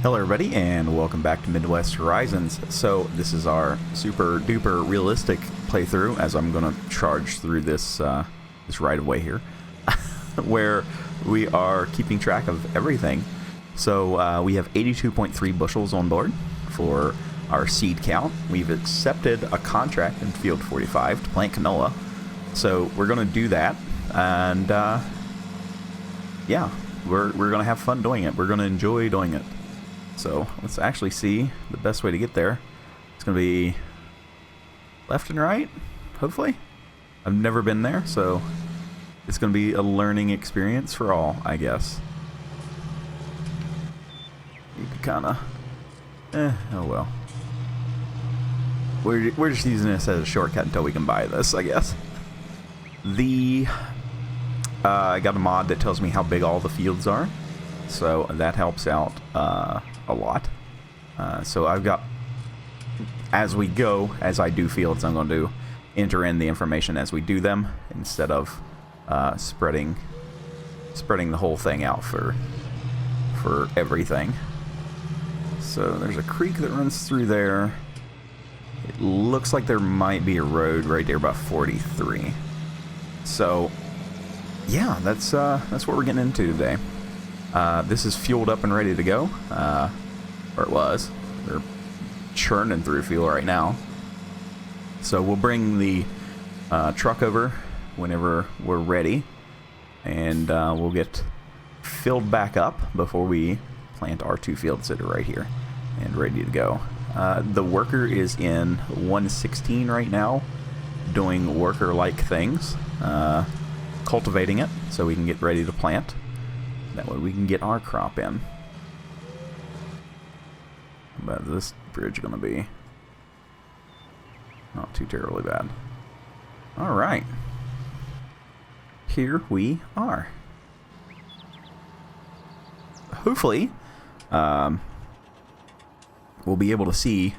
Hello everybody and welcome back to Midwest Horizons. So this is our super duper realistic playthrough, as I'm going to charge through this this right of way here where we are keeping track of everything. So we have 82.3 bushels on board for our seed count. We've accepted a contract in field 45 to plant canola, so we're going to do that, and yeah, we're going to have fun doing it. We're going to enjoy doing it. So let's actually see the best way to get there. It's going to be left and right, hopefully. I've never been there, so it's going to be a learning experience for all, I guess. You could kind of, oh well. We're just using this as a shortcut until we can buy this, I guess. I got a mod that tells me how big all the fields are, so that helps out a lot. So I've got, as we go, as I do fields, I'm going to enter in the information as we do them instead of spreading the whole thing out for everything. So there's a creek that runs through there. It looks like there might be a road right there about 43. So yeah, that's what we're getting into today. This is fueled up and ready to go, or it was. They're churning through fuel right now. So we'll bring the truck over whenever we're ready, and we'll get filled back up before we plant our two fields that are right here and ready to go. The worker is in 116 right now, doing worker-like things, cultivating it so we can get ready to plant. That way we can get our crop in. But this bridge is going to be not too terribly bad. Alright. Here we are. Hopefully, we'll be able to see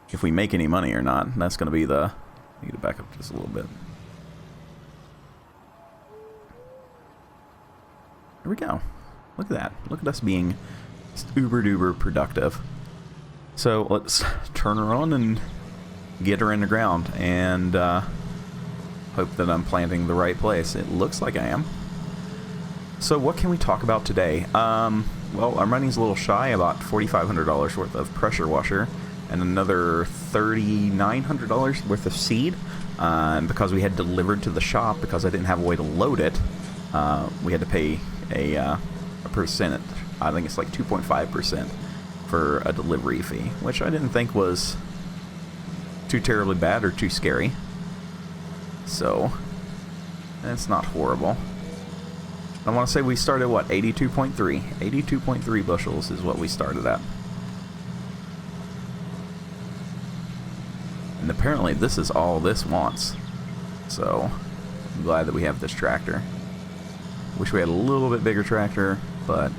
if we make any money or not. And that's going to be the... I need to back up just a little bit. There we go. Look at that. Look at us being uber duper productive. So let's turn her on and get her in the ground, and hope that I'm planting the right place. It looks like I am. So what can we talk about today? Well, our money's a little shy, about $4,500 worth of pressure washer and another $3,900 worth of seed. And because we had delivered to the shop, because I didn't have a way to load it, we had to pay a percent. I think it's like 2.5% for a delivery fee, which I didn't think was too terribly bad or too scary. So that's not horrible. I want to say we started, what, 82.3? 82.3 bushels is what we started at. And apparently this is all this wants. So I'm glad that we have this tractor. Wish we had a little bit bigger tractor, but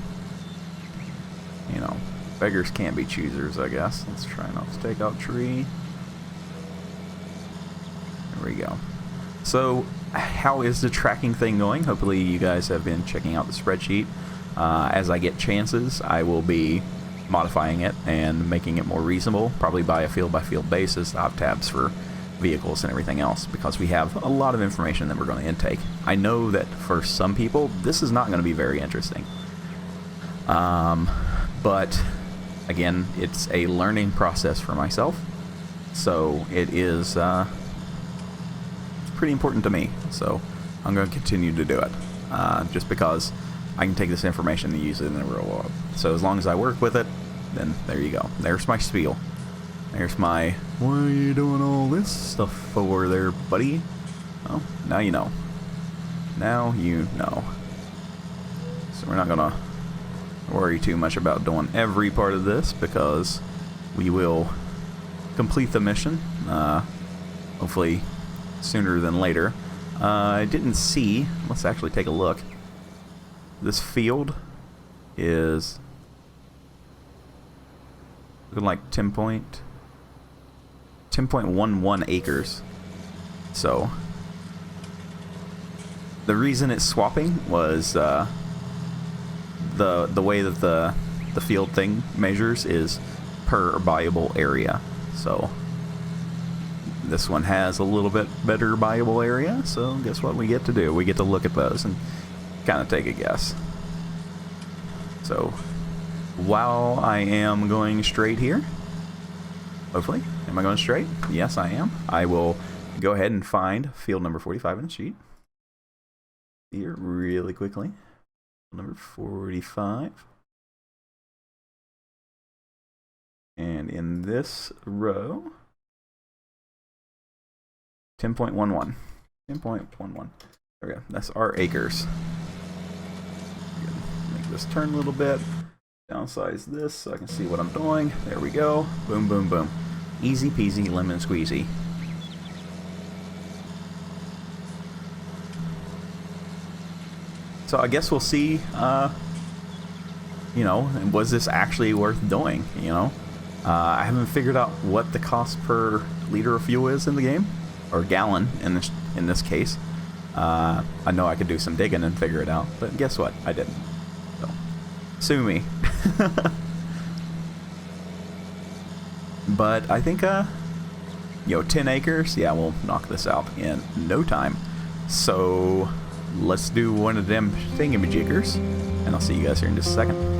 you know, beggars can't be choosers, I guess. Let's try not to take out tree. There we go. So how is the tracking thing going? Hopefully you guys have been checking out the spreadsheet. As I get chances, I will be modifying it and making it more reasonable, probably by a field-by-field basis. I'll have tabs for vehicles and everything else, because we have a lot of information that we're going to intake. I know that for some people this is not going to be very interesting, but again, it's a learning process for myself, so it is it's pretty important to me, so I'm going to continue to do it, just because I can take this information and use it in the real world. So as long as I work with it, then there you go. There's my spiel. There's my, what are you doing all this stuff for there, buddy? Well, now you know. Now you know. So we're not going to worry too much about doing every part of this, because we will complete the mission, hopefully sooner than later. I didn't see, let's actually take a look. This field is looking like 10.11 acres. So the reason it's swapping was the way that the the field thing measures is per buyable area. So this one has a little bit better buyable area, so guess what we get to do? We get to look at those and kind of take a guess. So while I am going straight here, hopefully, am I going straight? Yes, I am. I will go ahead and find field number 45 in the sheet here really quickly. Number 45. And in this row, 10.11. 10.11. There we go. That's our acres. Make this turn a little bit. Downsize this so I can see what I'm doing. There we go. Boom, boom, boom. Easy peasy lemon squeezy. So I guess we'll see, you know, was this actually worth doing, you know? I haven't figured out what the cost per liter of fuel is in the game, or gallon in this case. I know I could do some digging and figure it out, but guess what? I didn't. So, sue me. But I think, you know, 10 acres, yeah, we'll knock this out in no time. So let's do one of them thingamajiggers, and I'll see you guys here in just a second.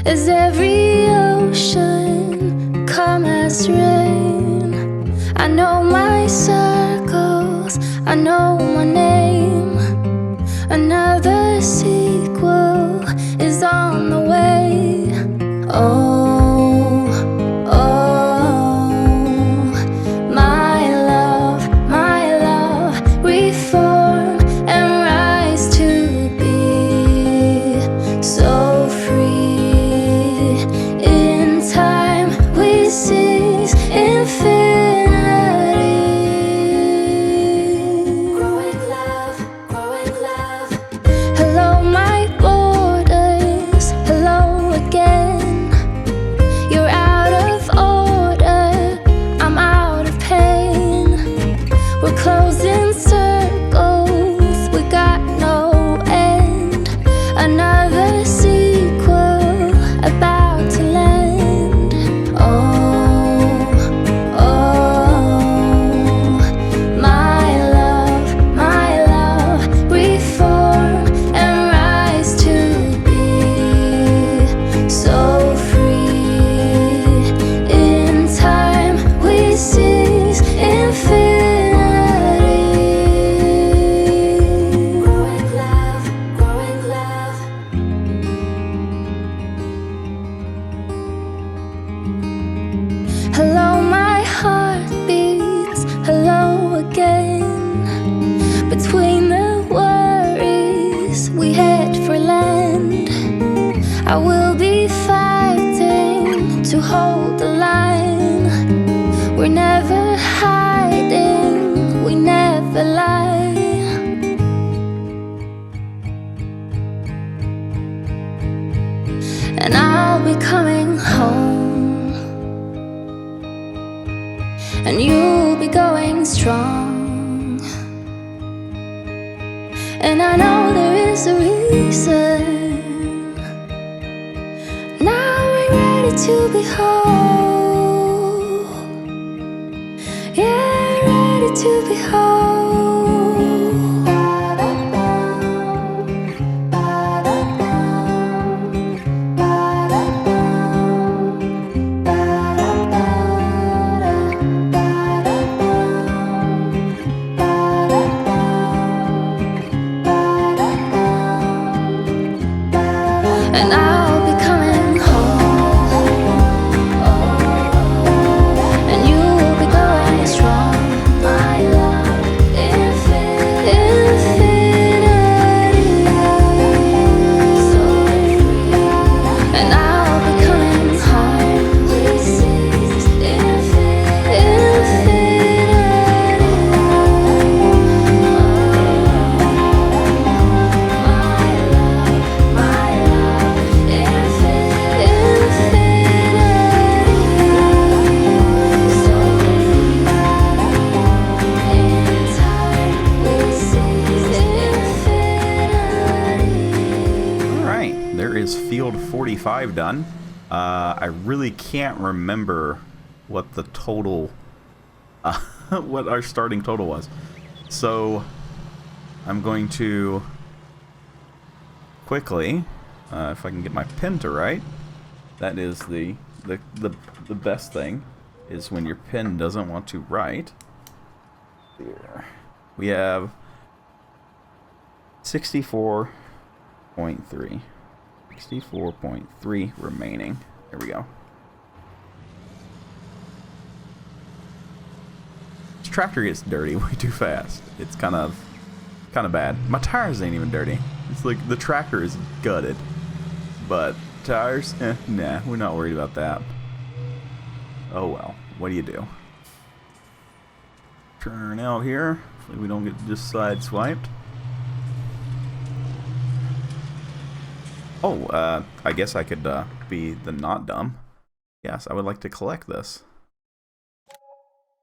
As every ocean come as rain, I know my circles, I know my name. Another sequel is on the way. Oh, oh, my love, reform and rise to be so free. In time we seize infinity. Growing love, growing love. Hello my borders, hello again. You're out of order, I'm out of pain. We're closing circles, we got no end. Another sequel about to land. Oh, oh, my love, reform and rise to be so free. In time we seize infinity. Growing love, growing love. Hello my heartbeats, hello again. Between the worries we head for land. I will be fighting to hold the line. We're never hiding, we never lie. And I'll be coming home, and you'll be going strong. And I know there is a reason. Now we're ready to be whole. Yeah, ready to be whole. And I'll be coming home, and you'll be going strong. My love, infinity. is field 45 done. I really can't remember what the total, what our starting total was. So I'm going to quickly, if I can get my pen to write, that is the best thing, is when your pen doesn't want to write. Here. We have 64.3. 64.3 remaining. There we go. This tractor gets dirty way too fast. It's kind of bad. My tires ain't even dirty. It's like the tractor is gutted. But tires, nah, we're not worried about that. Oh well, what do you do? Turn out here. Hopefully we don't get just sideswiped. Oh, I guess I could be the not dumb. Yes, I would like to collect this.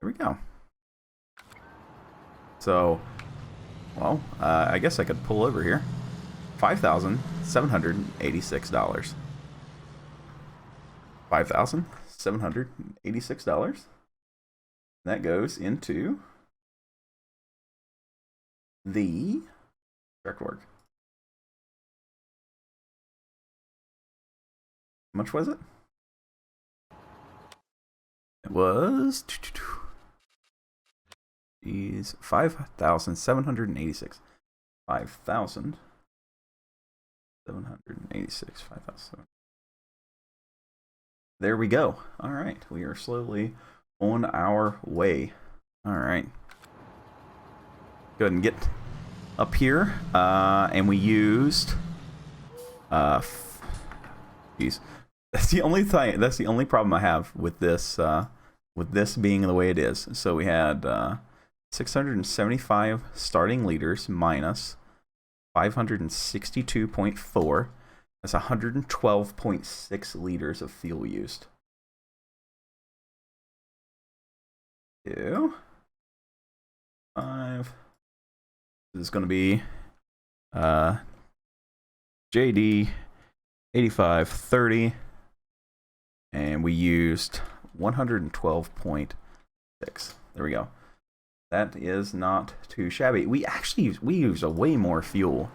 Here we go. So, well, I guess I could pull over here. $5,786. $5,786. That goes into the direct work. How much was it? It was 5,786. 5,786. 5,000. There we go. All right, we are slowly on our way. All right. Go ahead and get up here, and we used. Geez. That's the only thing. That's the only problem I have with this being the way it is. So we had 675 starting liters minus 562.4. That's 112.6 liters of fuel used. 2, 5. This is going to be JD 8530. And we used 112.6. There we go. That is not too shabby. We used a way more fuel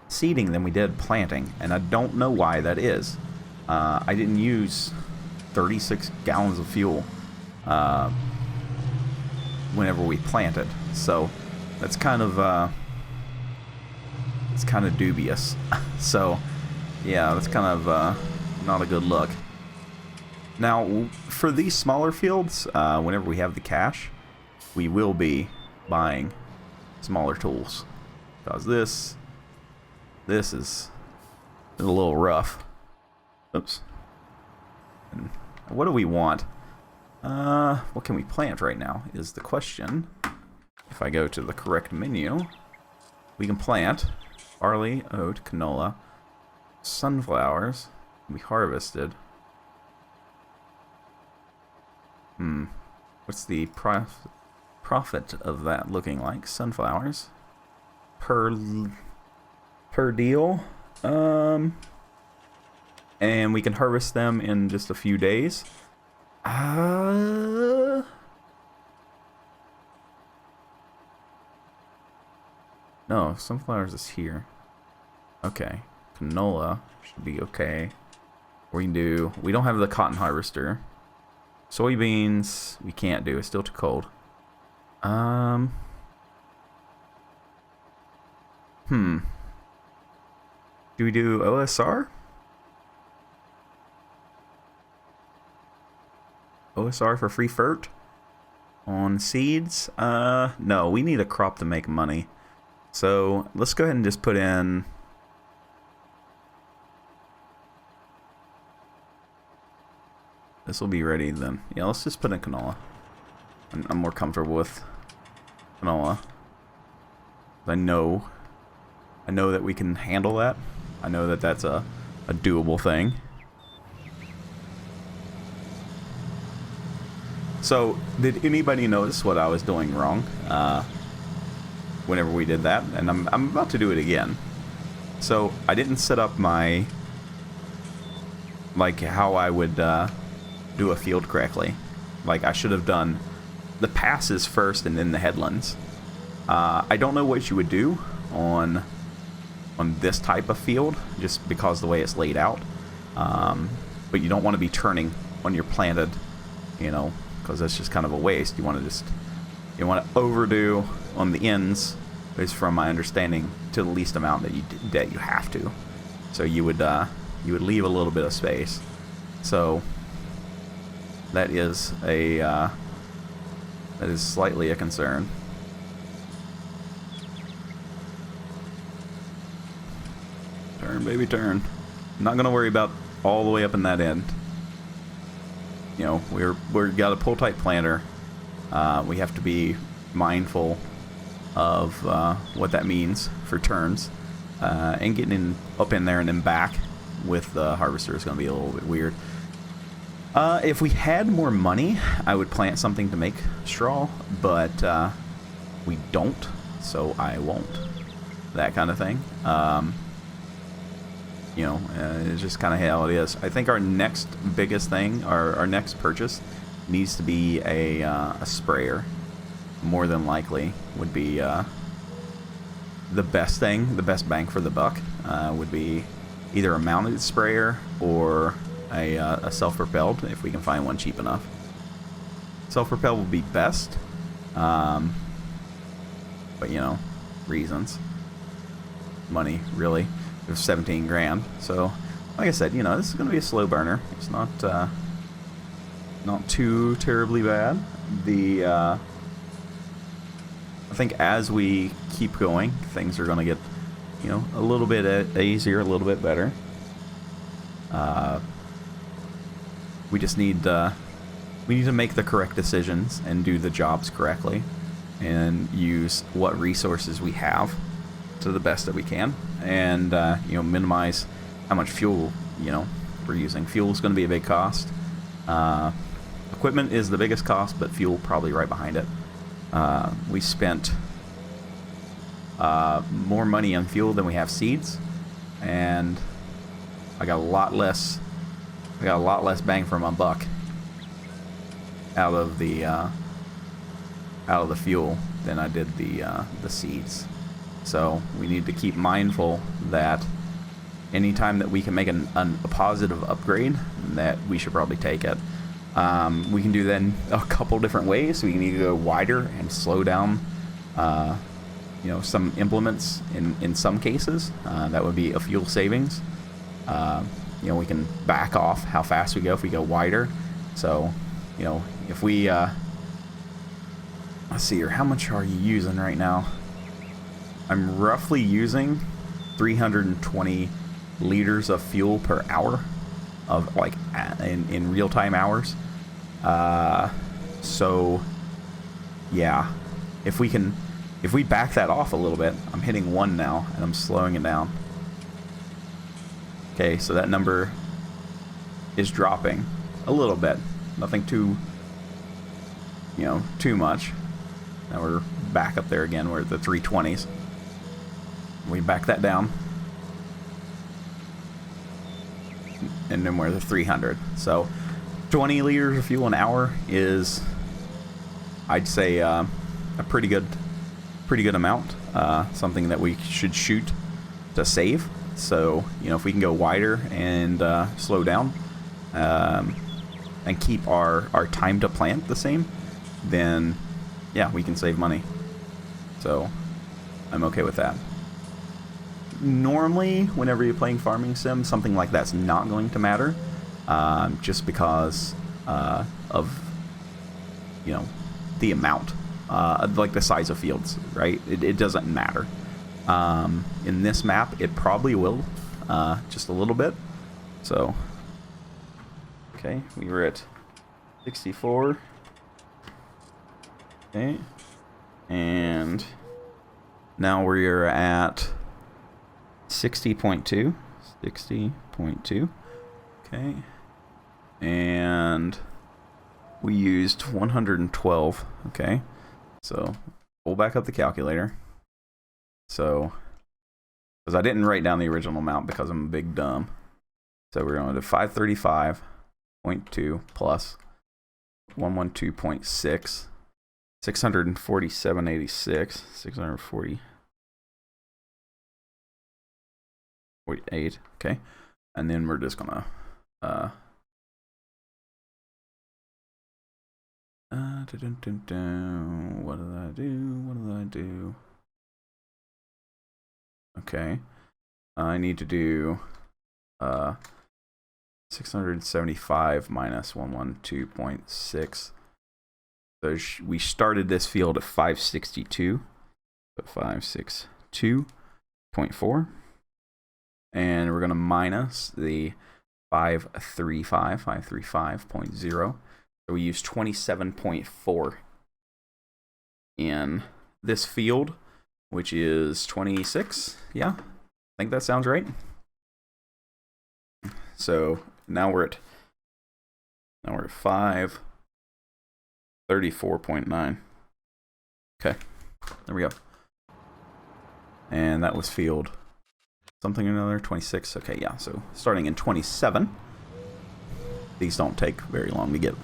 seeding than we did planting, and I don't know why that is. I didn't use 36 gallons of fuel whenever we planted, so that's kind of dubious. So yeah, that's kind of not a good look. Now, for these smaller fields, whenever we have the cash, we will be buying smaller tools. Because this is a little rough. Oops. And what do we want? What can we plant right now is the question. If I go to the correct menu, we can plant barley, oat, canola, sunflowers. We harvested. What's the profit of that looking like? Sunflowers per deal. And we can harvest them in just a few days. No, sunflowers is here. Okay, canola should be okay. We don't have the cotton harvester. Soybeans, we can't do. It's still too cold. Do we do OSR? OSR for free fert on seeds? No, we need a crop to make money. So let's go ahead and just put in. This will be ready then. Yeah, let's just put in canola. I'm more comfortable with canola. I know that we can handle that. I know that that's a doable thing. So, did anybody notice what I was doing wrong whenever we did that? And I'm about to do it again. So, I didn't set up my like how I would do a field correctly. Like I should have done the passes first and then the headlands. I don't know what you would do on this type of field, just because the way it's laid out. But you don't want to be turning when you're planted, you know, because that's just kind of a waste. You want to overdo on the ends, is from my understanding, to the least amount that you have to. So you would leave a little bit of space. So that is slightly a concern. Turn, baby, turn. I'm not gonna worry about all the way up in that end. You know, we've got a pull type planter. We have to be mindful of what that means for turns, and getting up in there and then back with the harvester is going to be a little bit weird. If we had more money, I would plant something to make straw, but we don't, so I won't. That kind of thing. You know, it's just kind of how it is. I think our next biggest thing, our next purchase, needs to be a sprayer. More than likely would be the best thing, the best bang for the buck would be either a mounted sprayer or a self-propelled, if we can find one cheap enough. Self-propelled would be best, but you know, reasons, money, really. It was 17 grand. So, like I said, you know, this is going to be a slow burner. It's not too terribly bad. I think as we keep going, things are going to get, you know, a little bit easier, a little bit better. We just need to make the correct decisions and do the jobs correctly, and use what resources we have to the best that we can, and you know, minimize how much fuel, you know, we're using. Fuel is going to be a big cost. Equipment is the biggest cost, but fuel probably right behind it. We spent more money on fuel than we have seeds, and I got a lot less bang for my buck out of the fuel than I did the seeds. So we need to keep mindful that anytime that we can make a positive upgrade, that we should probably take it. We can do that in a couple different ways. We can either go wider and slow down, you know, some implements in some cases. That would be a fuel savings. You know, we can back off how fast we go if we go wider. So, you know, if we, let's see here, how much are you using right now? I'm roughly using 320 liters of fuel per hour, of like in real-time hours. So yeah, if we back that off a little bit, I'm hitting 1 now and I'm slowing it down. Okay, so that number is dropping a little bit, nothing too, you know, too much. Now we're back up there again, we're at the 320s. We back that down, and then we're at the 300. So 20 liters of fuel an hour is, I'd say, a pretty good amount. Something that we should shoot to save. So, you know, if we can go wider and slow down, and keep our time to plant the same, then yeah, we can save money. So I'm okay with that. Normally, whenever you're playing farming sim, something like that's not going to matter, just because of, you know, the amount, like the size of fields, right? It doesn't matter. In this map, it probably will, just a little bit. So, okay, we were at 64. Okay, and now we're at 60.2. 60.2. Okay. And we used 112. Okay. So pull back up the calculator. So, because I didn't write down the original amount because I'm a big dumb. So we're going to 535.2 plus 112.6, 647.86, 640.48. Okay, and then we're just gonna what did I do? Okay, I need to do 675 minus 112.6. So we started this field at 562, so 562.4, and we're gonna minus the 535.0. So we use 27.4 in this field, which is 26. Yeah, I think that sounds right. So now we're at 534.9. Okay, there we go. And that was field something or another, 26. Okay, yeah, so starting in 27. These don't take very long to get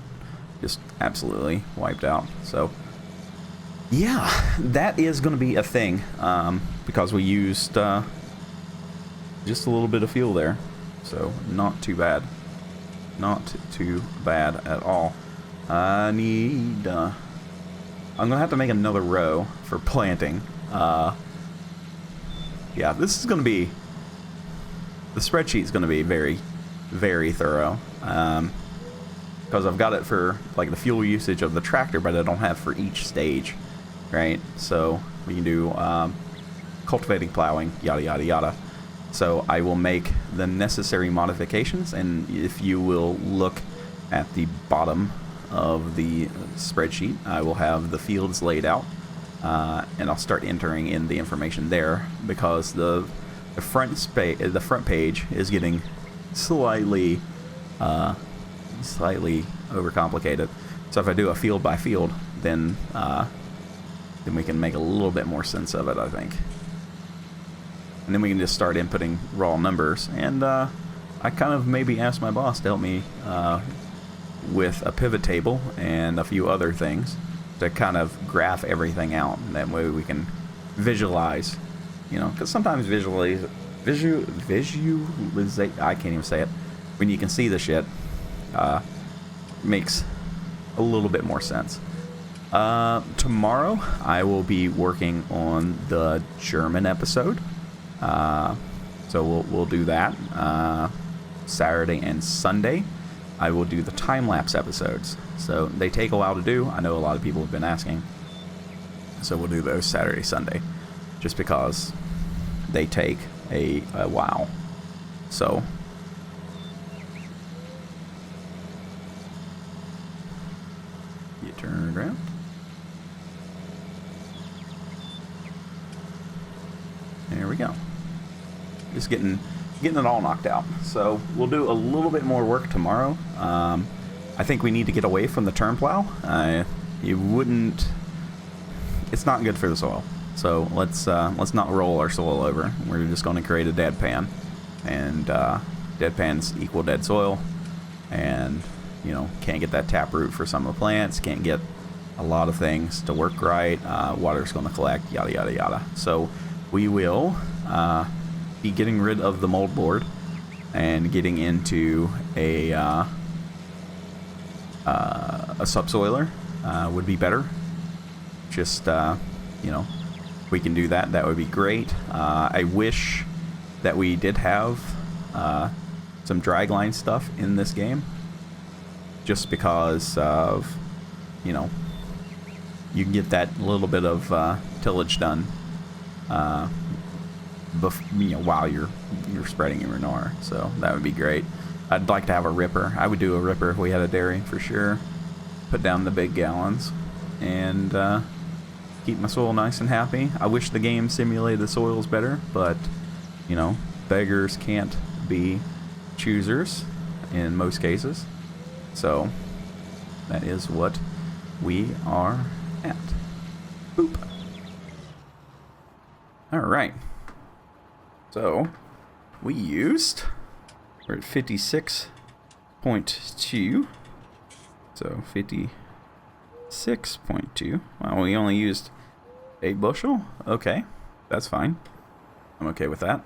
just absolutely wiped out. So yeah, that is going to be a thing, because we used just a little bit of fuel there. So not too bad. Not too bad at all. I need... I'm going to have to make another row for planting. Yeah, this is going to be... The spreadsheet is going to be very, very thorough. Because I've got it for like the fuel usage of the tractor, but I don't have for each stage, right? So we can do cultivating, plowing, yada, yada, yada. So I will make the necessary modifications, and if you will look at the bottom of the spreadsheet, I will have the fields laid out, and I'll start entering in the information there, because the front page is getting slightly overcomplicated. So if I do a field by field, then we can make a little bit more sense of it, I think. And then we can just start inputting raw numbers. And I kind of maybe asked my boss to help me with a pivot table and a few other things to kind of graph everything out. And that way we can visualize, you know, because sometimes visualize, I can't even say it, when you can see the shit, makes a little bit more sense. Tomorrow I will be working on the German episode. So we'll do that. Saturday and Sunday I will do the time-lapse episodes. So they take a while to do. I know a lot of people have been asking. So we'll do those Saturday, Sunday, just because they take a while. So you turn around. There we go. Just getting it all knocked out. So we'll do a little bit more work tomorrow. I think we need to get away from the turn plow. It's not good for the soil. So let's not roll our soil over. We're just going to create a dead pan, and dead pans equal dead soil. And you know, can't get that taproot for some of the plants. Can't get a lot of things to work right. Water's going to collect. Yada yada yada. So we will be getting rid of the mold board and getting into a subsoiler would be better. Just you know, we can do that. That would be great. I wish that we did have some dragline stuff in this game, just because of, you know, you can get that little bit of tillage done, you know, while you're spreading your manure. So that would be great. I'd like to have a ripper. I would do a ripper if we had a dairy for sure. Put down the big gallons and keep my soil nice and happy. I wish the game simulated the soils better, but you know, beggars can't be choosers in most cases. So that is what we are at. Boop. All right. So we used We're at 56.2. So 56.2. Well, we only used 8 bushel. Okay, that's fine. I'm okay with that.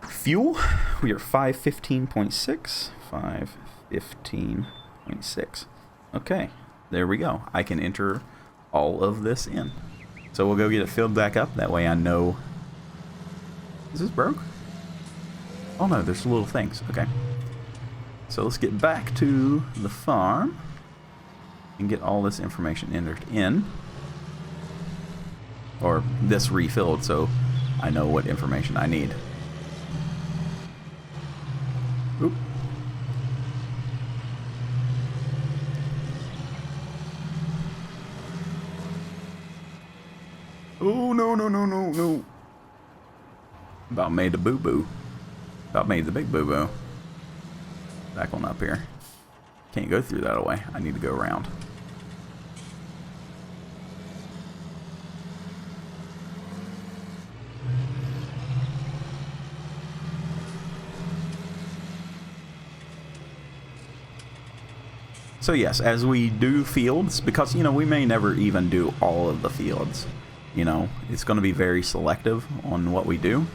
Fuel, we are 515.6. 515.6. Okay, there we go. I can enter all of this in. So we'll go get it filled back up. That way I know. Is this broke? Oh no, there's little things. Okay. So let's get back to the farm and get all this information entered in. Or this refilled so I know what information I need. Oop. Oh, no, no, no, no, no. About made the boo-boo. About made the big boo-boo. Back on up here. Can't go through that way. I need to go around. So yes, as we do fields, because, you know, we may never even do all of the fields. You know, it's going to be very selective on what we do.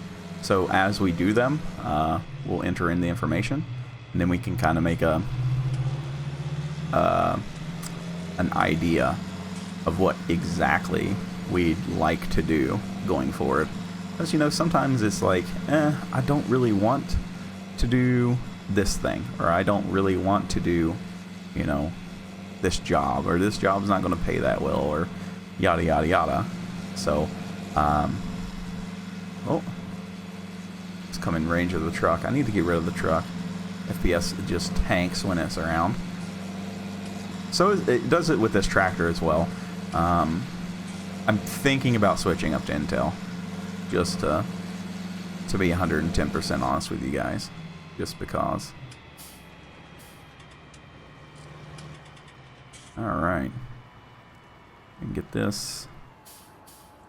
So as we do them, we'll enter in the information, and then we can kind of make a an idea of what exactly we'd like to do going forward. Because, you know, sometimes it's like, I don't really want to do this thing, or I don't really want to do, you know, this job, or this job's not going to pay that well, or yada yada yada. So, oh, it's come in range of the truck. I need to get rid of the truck. FPS just tanks when it's around. So it does it with this tractor as well. I'm thinking about switching up to Intel, just to be 110% honest with you guys, just because. All right, and get this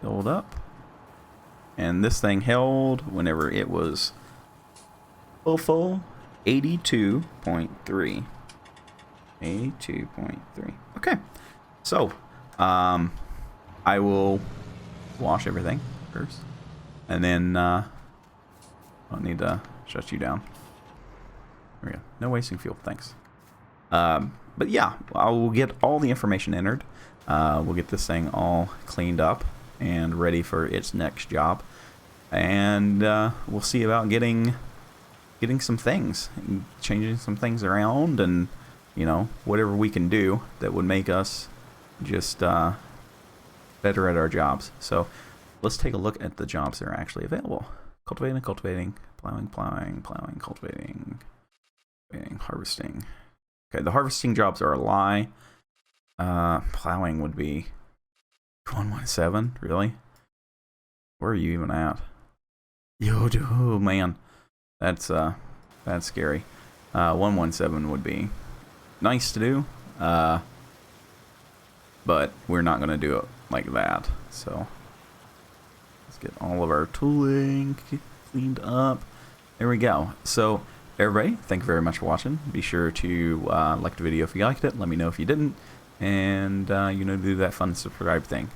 filled up, and this thing held whenever it was full 82.3. 82.3. Okay, so I will wash everything first, and then I need to shut you down. There we go. No wasting fuel, thanks. But yeah, I will get all the information entered. We'll get this thing all cleaned up and ready for its next job, and we'll see about getting some things, changing some things around, and, you know, whatever we can do that would make us just better at our jobs. So let's take a look at the jobs that are actually available. Cultivating, cultivating, plowing, plowing, plowing, cultivating, harvesting. Okay, the harvesting jobs are a lie. Plowing would be 117, really? Where are you even at? Yo, oh man, that's scary. 117 would be nice to do, but we're not gonna do it like that. So let's get all of our tooling cleaned up. There we go. So everybody, thank you very much for watching. Be sure to like the video if you liked it. Let me know if you didn't, and you know, do that fun subscribe thing.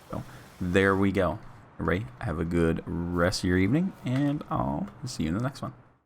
So there we go. Everybody, have a good rest of your evening, and I'll see you in the next one.